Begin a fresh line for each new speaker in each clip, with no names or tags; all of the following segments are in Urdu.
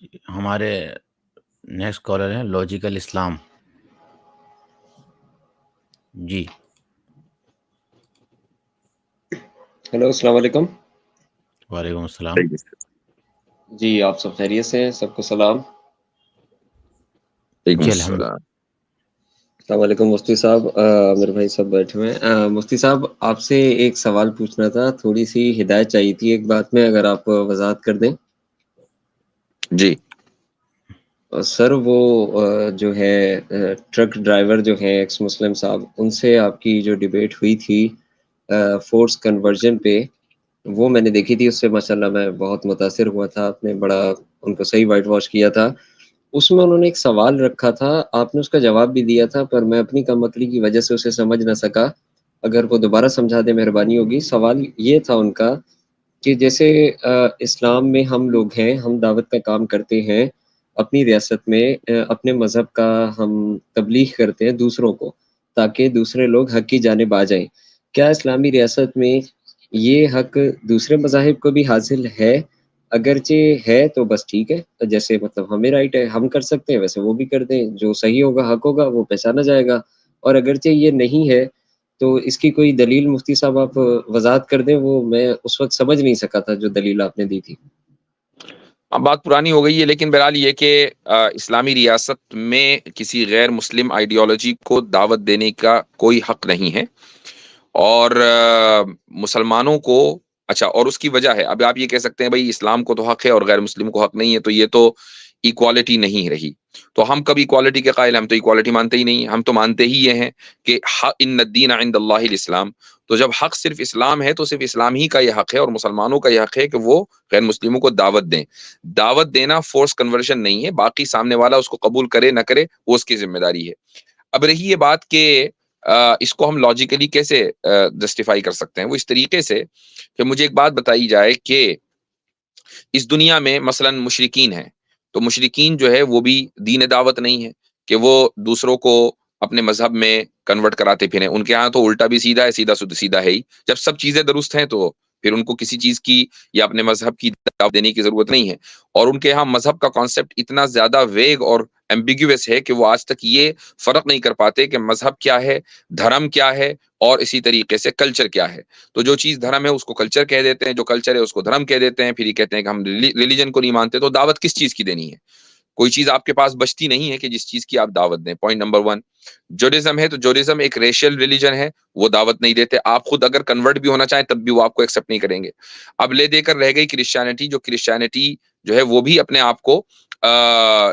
ہمارے نیکسٹ کالر ہیں لاجیکل اسلام. جی
ہیلو، السلام علیکم.
وعلیکم السلام.
جی آپ سب خیریت سے ہیں؟ سب کو سلام.
جی الحمد.
السلام علیکم مفتی صاحب. میرے بھائی سب بیٹھے ہوئے ہیں. مفتی صاحب آپ سے ایک سوال پوچھنا تھا، تھوڑی سی ہدایت چاہیے تھی ایک بات میں، اگر آپ وضاحت کر دیں.
جی
سر وہ جو ہے ٹرک ڈرائیور جو ہیں ایکس مسلم صاحب، ان سے آپ کی جو ڈیبیٹ ہوئی تھی فورس کنورژن پہ، وہ میں نے دیکھی تھی. اس سے ماشاءاللہ میں بہت متاثر ہوا تھا. آپ نے بڑا ان کو صحیح وائٹ واش کیا تھا. اس میں انہوں نے ایک سوال رکھا تھا، آپ نے اس کا جواب بھی دیا تھا، پر میں اپنی کم عقلی کی وجہ سے اسے سمجھ نہ سکا. اگر وہ دوبارہ سمجھا دے مہربانی ہوگی. سوال یہ تھا ان کا کہ جیسے اسلام میں ہم لوگ ہیں، ہم دعوت کا کام کرتے ہیں اپنی ریاست میں، اپنے مذہب کا ہم تبلیغ کرتے ہیں دوسروں کو تاکہ دوسرے لوگ حق کی جانب آ جائیں. کیا اسلامی ریاست میں یہ حق دوسرے مذاہب کو بھی حاصل ہے؟ اگرچہ ہے تو بس ٹھیک ہے، جیسے مطلب ہمیں رائٹ ہے ہم کر سکتے ہیں ویسے وہ بھی کر دیں، جو صحیح ہوگا حق ہوگا وہ پہچانا جائے گا. اور اگرچہ یہ نہیں ہے تو اس کی کوئی دلیل مفتی صاحب آپ وضاحت کر دیں. وہ میں اس وقت سمجھ نہیں سکا تھا جو دلیل آپ نے دی تھی.
اب بات پرانی ہو گئی ہے، لیکن بہرحال یہ کہ اسلامی ریاست میں کسی غیر مسلم آئیڈیالوجی کو دعوت دینے کا کوئی حق نہیں ہے. اور مسلمانوں کو اچھا، اور اس کی وجہ ہے، اب آپ یہ کہہ سکتے ہیں بھائی اسلام کو تو حق ہے اور غیر مسلم کو حق نہیں ہے، تو یہ تو ایکوالٹی نہیں رہی. تو ہم کب ایکوالٹی کے قائل؟ ہم تو ایکوالٹی مانتے ہی نہیں. ہم تو مانتے ہی یہ ہیں کہ ان الدین عند اللہ الاسلام. تو جب حق صرف اسلام ہے تو صرف اسلام ہی کا یہ حق ہے اور مسلمانوں کا یہ حق ہے کہ وہ غیر مسلموں کو دعوت دیں. دعوت دینا فورس کنورژن نہیں ہے، باقی سامنے والا اس کو قبول کرے نہ کرے وہ اس کی ذمہ داری ہے. اب رہی یہ بات کہ اس کو ہم لاجیکلی کیسے جسٹیفائی کر سکتے ہیں، وہ اس طریقے سے کہ مجھے ایک بات بتائی جائے کہ اس دنیا میں مثلا مشرکین ہیں، تو مشرکین جو ہے وہ بھی دین دعوت نہیں ہے کہ وہ دوسروں کو اپنے مذہب میں کنورٹ کراتے پھریں. ان کے ہاں تو الٹا بھی سیدھا ہے، سیدھا سیدھا ہے ہی. جب سب چیزیں درست ہیں تو پھر ان کو کسی چیز کی یا اپنے مذہب کی دعوت دینے کی ضرورت نہیں ہے. اور ان کے ہاں مذہب کا کانسیپٹ اتنا زیادہ ویگ اور ایمبیگیوس ہے کہ وہ آج تک یہ فرق نہیں کر پاتے کہ مذہب کیا ہے، دھرم کیا ہے، اور اسی طریقے سے کلچر کیا ہے. تو جو چیز دھرم ہے اس کو کلچر کہہ دیتے ہیں، جو کلچر ہے اس کو دھرم کہہ دیتے ہیں، پھر یہ کہتے ہیں کہ ہم ریلیجن کو نہیں مانتے. تو دعوت کس چیز کی دینی ہے؟ کوئی چیز آپ کے پاس بچتی نہیں ہے کہ جس چیز کی آپ دعوت دیں. Point number 1. جوڈیزم ہے تو جوڈیزم ایک ریشل ریلیجن ہے، وہ دعوت نہیں دیتے. آپ خود اگر کنورٹ بھی ہونا چاہیں تب بھی وہ آپ کو ایکسیپٹ نہیں کریں گے. اب لے دے کر رہ گئی کرسچینٹی، جو کرسچینٹی جو ہے وہ بھی اپنے آپ کو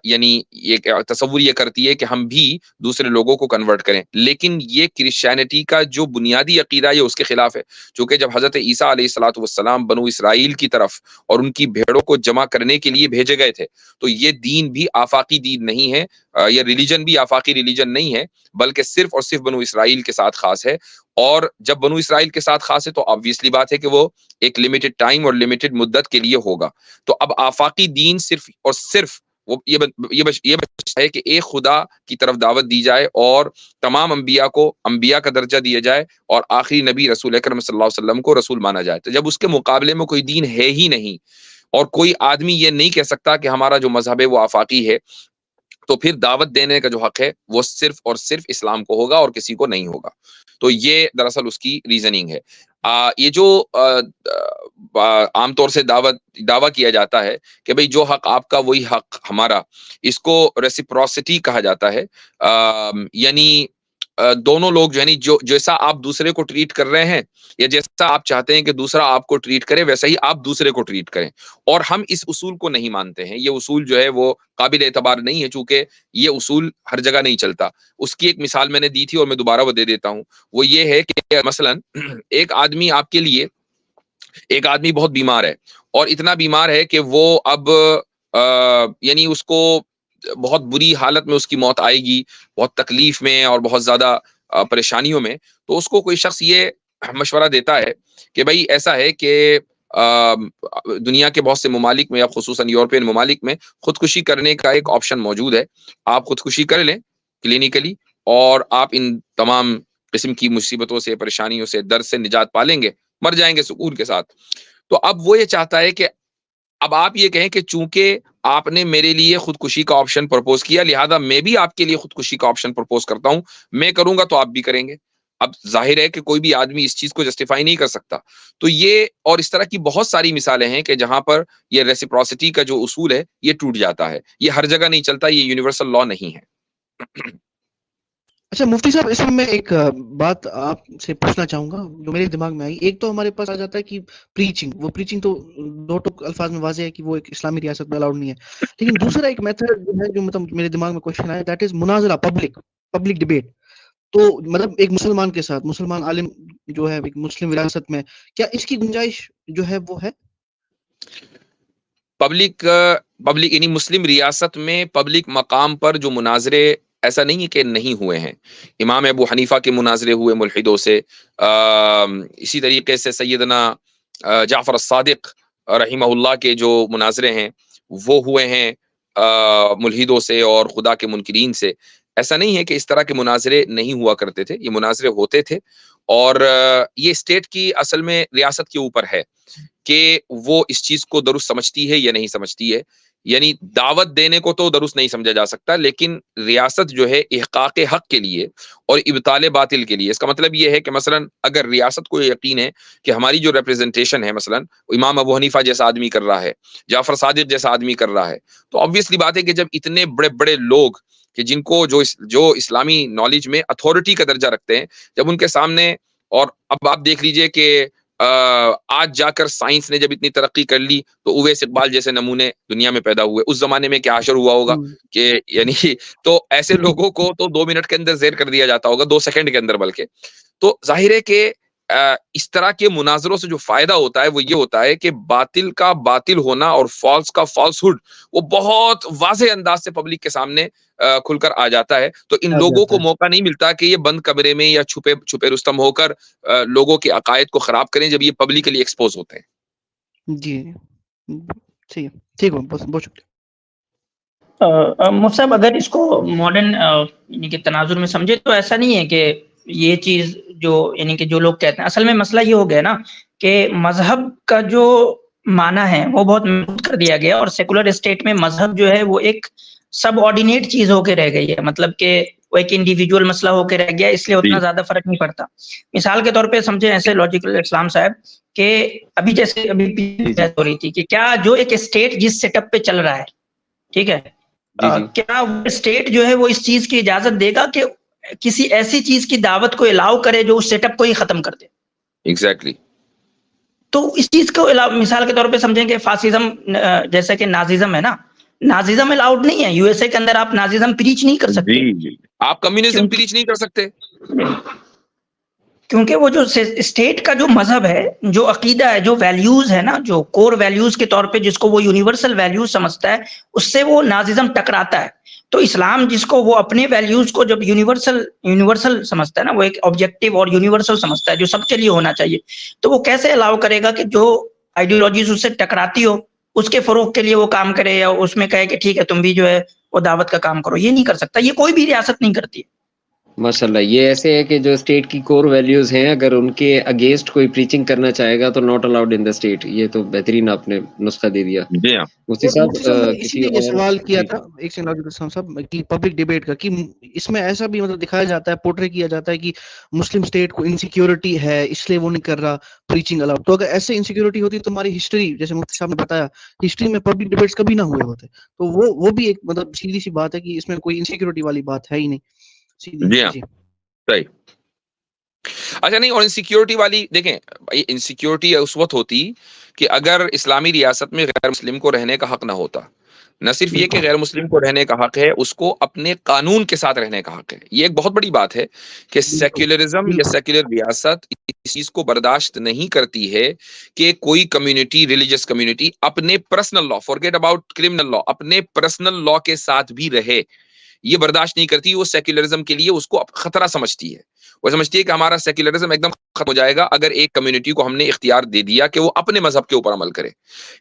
یعنی ایک تصور یہ کرتی ہے کہ ہم بھی دوسرے لوگوں کو کنورٹ کریں. لیکن یہ کرسچینٹی کا جو بنیادی عقیدہ ہے اس کے خلاف ہے. چونکہ جب حضرت عیسیٰ علیہ الصلوۃ والسلام بنو اسرائیل کی طرف اور ان کی بھیڑوں کو جمع کرنے کے لیے بھیجے گئے تھے، تو یہ دین بھی آفاقی دین نہیں ہے، یہ ریلیجن بھی آفاقی ریلیجن نہیں ہے، بلکہ صرف اور صرف بنو اسرائیل کے ساتھ خاص ہے. اور جب بنو اسرائیل کے ساتھ خاص ہے تو آبویسلی بات ہے کہ وہ ایک لمیٹڈ ٹائم اور لمیٹڈ مدت کے لیے ہوگا. تو اب آفاقی دین صرف اور صرف یہ بچتا ہے کہ ایک خدا کی طرف دعوت دی جائے اور تمام انبیاء کو انبیاء کا درجہ دیا جائے اور آخری نبی رسول اکرم صلی اللہ علیہ وسلم کو رسول مانا جائے. تو جب اس کے مقابلے میں کوئی دین ہے ہی نہیں اور کوئی آدمی یہ نہیں کہہ سکتا کہ ہمارا جو مذہب ہے وہ آفاقی ہے، تو پھر دعوت دینے کا جو حق ہے وہ صرف اور صرف اسلام کو ہوگا اور کسی کو نہیں ہوگا. تو یہ دراصل اس کی ریزننگ ہے. یہ جو عام طور سے دعویٰ کیا جاتا ہے کہ بھئی جو حق آپ کا وہی حق ہمارا، اس کو ریسیپروسٹی کہا جاتا ہے. یعنی دونوں لوگ جو ہے جو جیسا آپ دوسرے کو ٹریٹ کر رہے ہیں یا جیسا آپ چاہتے ہیں کہ دوسرا آپ کو ٹریٹ کرے ویسا ہی آپ دوسرے کو ٹریٹ کریں. اور ہم اس اصول کو نہیں مانتے ہیں. یہ اصول جو ہے وہ قابل اعتبار نہیں ہے، چونکہ یہ اصول ہر جگہ نہیں چلتا. اس کی ایک مثال میں نے دی تھی اور میں دوبارہ وہ دے دیتا ہوں. وہ یہ ہے کہ مثلا ایک آدمی آپ کے لیے، ایک آدمی بہت بیمار ہے اور اتنا بیمار ہے کہ وہ اب یعنی اس کو بہت بری حالت میں اس کی موت آئے گی، بہت تکلیف میں اور بہت زیادہ پریشانیوں میں. تو اس کو کوئی شخص یہ مشورہ دیتا ہے کہ بھائی ایسا ہے کہ دنیا کے بہت سے ممالک میں یا خصوصاً یورپین ممالک میں خودکشی کرنے کا ایک آپشن موجود ہے. آپ خودکشی کر لیں کلینیکلی اور آپ ان تمام قسم کی مصیبتوں سے، پریشانیوں سے، درد سے نجات پالیں گے، مر جائیں گے سکون کے ساتھ. تو اب وہ یہ چاہتا ہے کہ اب آپ یہ کہیں کہ چونکہ آپ نے میرے لیے خودکشی کا آپشن پرپوز کیا، لہذا میں بھی آپ کے لیے خودکشی کا آپشن پرپوز کرتا ہوں، میں کروں گا تو آپ بھی کریں گے. اب ظاہر ہے کہ کوئی بھی آدمی اس چیز کو جسٹیفائی نہیں کر سکتا. تو یہ اور اس طرح کی بہت ساری مثالیں ہیں کہ جہاں پر یہ ریسیپروسٹی کا جو اصول ہے یہ ٹوٹ جاتا ہے. یہ ہر جگہ نہیں چلتا، یہ یونیورسل لا نہیں ہے.
اچھا مفتی صاحب، اس میں میں ایک بات آپ سے پوچھنا چاہوں گا جو میرے دماغ میں آئی. ایک تو ہمارے پاس آ جاتا ہے کہ پریچنگ تو دو ٹوک الفاظ میں واضح ہے کہ وہ ایک اسلامی ریاست میں الاؤڈ نہیں ہے. لیکن دوسرا ایک میتھڈ جو ہے جو مطلب میرے دماغ میں کوشچن آیا، دیٹ از مناظرہ، پبلک ڈبیٹ. تو مطلب ایک مسلمان کے ساتھ مسلمان عالم جو ہے ایک مسلم ریاست میں، کیا اس کی گنجائش جو ہے وہ ہے؟
پبلک یعنی مسلم ریاست میں پبلک مقام پر جو مناظرے، ایسا نہیں ہے کہ نہیں ہوئے ہیں. امام ابو حنیفہ کے مناظرے ہوئے ملحدوں سے، اسی طریقے سے سیدنا جعفر الصادق رحمہ اللہ کے جو مناظرے ہیں وہ ہوئے ہیں ملحدوں سے اور خدا کے منکرین سے. ایسا نہیں ہے کہ اس طرح کے مناظرے نہیں ہوا کرتے تھے، یہ مناظرے ہوتے تھے. اور یہ اسٹیٹ کی اصل میں ریاست کے اوپر ہے کہ وہ اس چیز کو درست سمجھتی ہے یا نہیں سمجھتی ہے. یعنی دعوت دینے کو تو درست نہیں سمجھا جا سکتا، لیکن ریاست جو ہے احقاق حق کے لیے اور ابطال باطل کے لیے. اس کا مطلب یہ ہے کہ مثلا اگر ریاست کو یقین ہے کہ ہماری جو ریپریزنٹیشن ہے مثلا امام ابو حنیفہ جیسا آدمی کر رہا ہے، جعفر صادق جیسا آدمی کر رہا ہے، تو آبویسلی بات ہے کہ جب اتنے بڑے بڑے لوگ کہ جن کو جو اسلامی نالج میں اتھارٹی کا درجہ رکھتے ہیں، جب ان کے سامنے، اور اب آپ دیکھ لیجئے کہ آج جا کر سائنس نے جب اتنی ترقی کر لی تو اویس اقبال جیسے نمونے دنیا میں پیدا ہوئے. اس زمانے میں کیا حشر ہوا ہوگا کہ یعنی تو ایسے لوگوں کو تو 2 منٹ کے اندر زیر کر دیا جاتا ہوگا، 2 سیکنڈ کے اندر بلکہ. تو ظاہر ہے کہ اس طرح کے مناظروں سے جو فائدہ ہوتا ہے وہ یہ ہوتا ہے کہ باطل کا باطل ہونا اور فالس کا فالس ہوڈ وہ بہت واضح انداز سے پبلک کے سامنے کھل کر آ جاتا ہے. تو ان لوگوں کو موقع نہیں ملتا کہ یہ بند کمرے میں یا چھپے رستم ہو کر لوگوں کے عقائد کو خراب کریں جب یہ پبلکلی ایکسپوز ہوتے ہیں.
جی ٹھیک ہے، بہت شکریہ.
مفتی صاحب، اگر اس کو ماڈرن یعنی کہ تناظر میں سمجھے تو ایسا نہیں ہے کہ یہ چیز جو یعنی کہ جو لوگ کہتے ہیں، اصل میں مسئلہ یہ ہو گیا نا کہ مذہب کا جو معنی ہے وہ بہت محدود کر دیا گیا، اور سیکولر اسٹیٹ میں مذہب جو ہے وہ ایک سب آرڈینیٹ چیز ہو کے رہ گئی ہے. مطلب کہ وہ ایک انڈیویجول مسئلہ ہو کے رہ گیا، اس لیے اتنا زیادہ فرق نہیں پڑتا. مثال کے طور پہ سمجھیں ایسے لاجیکل اسلام صاحب کہ ابھی جیسے ابھی بات ہو رہی تھی کہ کیا جو ایک اسٹیٹ جس سیٹ اپ پہ چل رہا ہے، ٹھیک ہے، کیا وہ اسٹیٹ جو ہے وہ اس چیز کی اجازت دے گا کہ کسی ایسی چیز کی دعوت کو الاؤ کرے جو اس سیٹ اپ کو ہی ختم کر دے؟
ایگزیکٹلی.
تو اس چیز کو مثال کے طور پہ سمجھیں کہ فاسزم جیسے کہ نازیزم ہے نا، نازیزم الاؤڈ نہیں ہے. یو ایس اے کے اندر آپ نازیزم پریچ نہیں کر سکتے.
جی آپ کمیونزم پریچ نہیں کر سکتے
کیونکہ وہ جو اسٹیٹ کا جو مذہب ہے، جو عقیدہ ہے، جو ویلیوز ہے نا، جو کور ویلیوز کے طور پہ جس کو وہ یونیورسل ویلیوز سمجھتا ہے، اس سے وہ نازیزم ٹکراتا ہے. تو اسلام جس کو وہ اپنے ویلیوز کو جب یونیورسل سمجھتا ہے نا، وہ ایک آبجیکٹیو اور یونیورسل سمجھتا ہے جو سب کے لیے ہونا چاہیے، تو وہ کیسے الاؤ کرے گا کہ جو آئیڈیولوجیز اس سے ٹکراتی ہو اس کے فروغ کے لیے وہ کام کرے، یا اس میں کہے کہ ٹھیک ہے تم بھی جو ہے وہ دعوت کا کام کرو؟ یہ نہیں کر سکتا، یہ کوئی بھی ریاست نہیں کرتی ہے.
ماشاءاللہ. یہ ایسے ہے کہ جو اسٹیٹ کی کور ویلیوز ہیں، اگر ان کے اگینسٹ کوئی پریچنگ کرنا چاہے گا تو not allowed in the state. یہ تو بہترین آپ نے نسخہ دے دیا.
جی ہاں.
مفتی صاحب
اسی لیے یہ سوال کیا تھا ایک سیکنڈ صاحب کہ پبلک ڈیبیٹ کا، کہ اس میں ایسا بھی مطلب دکھایا جاتا ہے، پورٹری کیا جاتا ہے کہ مسلم اسٹیٹ کو انسیکیورٹی ہے اس لیے وہ نہیں کر رہا پریچنگ الاؤڈ. تو اگر ایسے انسیکیورٹی ہوتی تو ہماری ہسٹری، جیسے مفتی صاحب نے بتایا، ہسٹری میں پبلک ڈیبیٹس کبھی نہ ہوئے ہوتے. تو وہ بھی ایک مطلب سیدھی سی بات ہے کہ اس میں کوئی انسیکیورٹی والی بات ہے ہی نہیں.
جی ہاں صحیح. اچھا نہیں، اور انسیکیورٹی والی دیکھیں، انسیکیورٹی اس وقت ہوتی کہ اگر اسلامی ریاست میں غیر مسلم کو رہنے کا حق نہ ہوتا. نہ صرف یہ کہ غیر مسلم کو رہنے کا حق ہے، اس کو اپنے قانون کے ساتھ رہنے کا حق ہے. یہ ایک بہت بڑی بات ہے کہ سیکولرزم یا سیکولر ریاست اس چیز کو برداشت نہیں کرتی ہے کہ کوئی کمیونٹی، ریلیجس کمیونٹی اپنے personal law, forget about criminal law, اپنے پرسنل لا کے ساتھ بھی رہے. یہ برداشت نہیں کرتی. وہ سیکولرزم کے لیے اس کو خطرہ سمجھتی ہے. وہ سمجھتی ہے کہ ہمارا سیکولرزم ایک دم ختم ہو جائے گا اگر ایک کمیونٹی کو ہم نے اختیار دے دیا کہ وہ اپنے مذہب کے اوپر عمل کرے.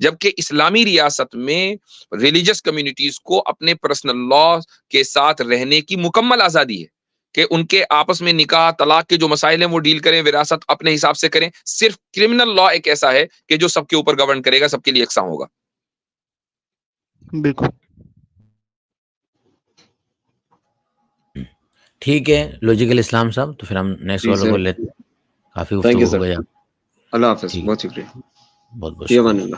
جبکہ اسلامی ریاست میں ریلیجس کمیونٹیز کو اپنے پرسنل لا کے ساتھ رہنے کی مکمل آزادی ہے کہ ان کے آپس میں نکاح، طلاق کے جو مسائل ہیں وہ ڈیل کریں، وراثت اپنے حساب سے کریں. صرف کرمنل لا ایک ایسا ہے کہ جو سب کے اوپر گورن کرے گا، سب کے لیے یکساں ہوگا.
بالکل
ٹھیک ہے لاجیکل اسلام صاحب, تو پھر ہم نیکسٹ
جی
والوں
سر,
کو لیتے ہیں. کافی
تھینک یو
گفتگو ہو
سر,
گئی.
اللہ حافظ,
ٹھیک,
بہت شکریہ,
بہت بہت
فی امان
شکریہ.
اللہ.